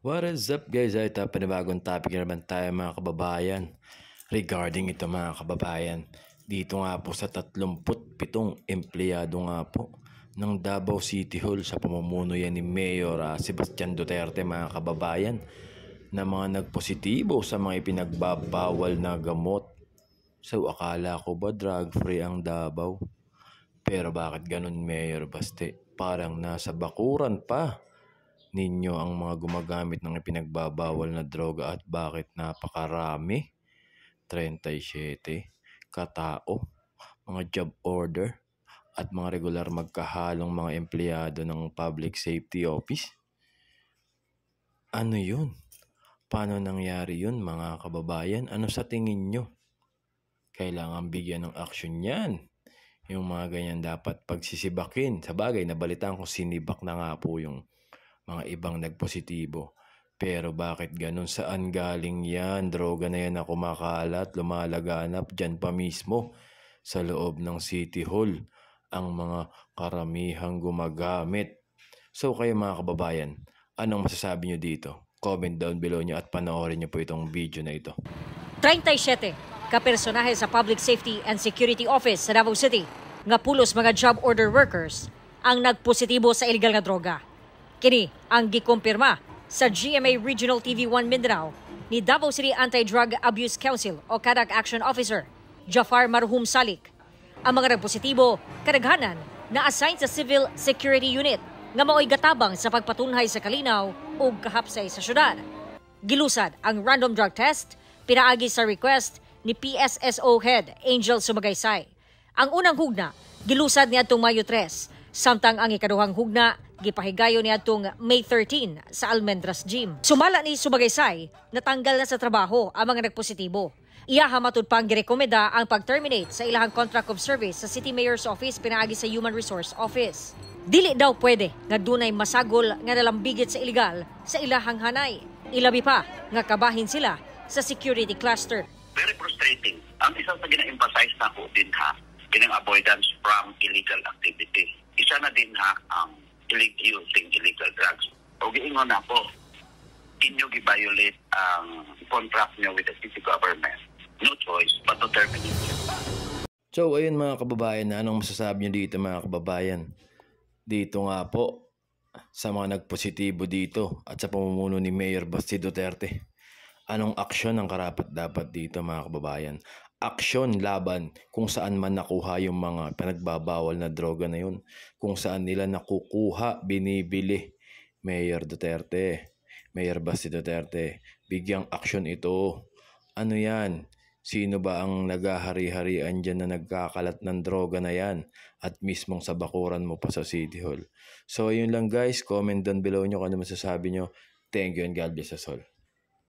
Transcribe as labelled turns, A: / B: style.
A: What is up guys? Ito panibagong topic na naman tayo mga kababayan. Regarding ito mga kababayan, dito nga po sa 37 empleyado nga po ng Davao City Hall sa pamumuno yan ni Mayor Sebastian Duterte mga kababayan, na mga nagpositibo sa mga ipinagbabawal na gamot. So akala ko ba drug free ang Davao? Pero bakit ganun Mayor Baste? Parang nasa bakuran pa ninyo ang mga gumagamit ng ipinagbabawal na droga, at bakit napakarami? 37 katao, mga job order at mga regular magkahalong mga empleyado ng Public Safety Office. Ano yun? Paano nangyari yun mga kababayan? Ano sa tingin nyo? Kailangan bigyan ng action yan. Yung mga ganyan dapat pagsisibakin. Sa bagay, nabalitaan ko sinibak na nga po yung mga ibang nagpositibo. Pero bakit ganun? Saan galing yan? Droga na yan na kumakalat, lumalaganap dyan pa mismo sa loob ng City Hall ang mga karamihang gumagamit. So kayo mga kababayan, anong masasabi nyo dito? Comment down below nyo at panoorin nyo po itong video na ito.
B: 37 kapersonahe sa Public Safety and Security Office sa Davao City nga pulos mga job order workers ang nagpositibo sa illegal nga droga. Kini ang gikumpirma sa GMA Regional TV1 Mindanao ni Davao City Anti-Drug Abuse Council o CADAC Action Officer Jafar Marhum Salik. Ang mga nagpositibo kadaghanan na assign sa Civil Security Unit nga mao'y gatabang sa pagpatunhay sa kalinaw o kahapsay sa syudad. Gilusad ang random drug test pinaagi sa request ni PSSO Head Angel Sumagaysay. Ang unang hugna gilusad niadtong Mayo 3, samtang ang ikaduhang hugna gipahigayon niadtong May 13 sa Almendras Gym. Sumala ni Sumagaysay, natanggal na sa trabaho ang mga nagpositibo. Iyaha matud pang girekomenda ang pag-terminate sa ilahang contract of service sa City Mayor's Office pinaagi sa Human Resource Office. Dili daw pwede nga dunay masagol nga nalambigit sa illegal sa ilahang hanay. Ilabi pa nga kabahin sila sa security cluster.
C: Very frustrating. Ang isang sa gina-emphasize na po din kinang avoidance from illegal activity. Isa na din ang using illegal drugs. O giingon na po, inyo gi-violate ang contract nyo with the city government. No choice but to terminate it.
A: So ayun mga kababayan, anong masasabi nyo dito mga kababayan? Dito nga po sa mga nagpositibo dito at sa pamumuno ni Mayor Basti Duterte, anong aksyon ang karapat dapat dito mga kababayan? Aksyon laban kung saan man nakuha yung mga pinagbabawal na droga na yun. Kung saan nila nakukuha, binibili. Mayor Duterte, Mayor Basti Duterte, bigyang aksyon ito. Ano yan? Sino ba ang naghahari-harian dyan na nagkakalat ng droga na yan? At mismong sa bakuran mo pa sa City Hall. So yun lang guys, comment down below nyo kung ano masasabi nyo. Thank you and God bless us all.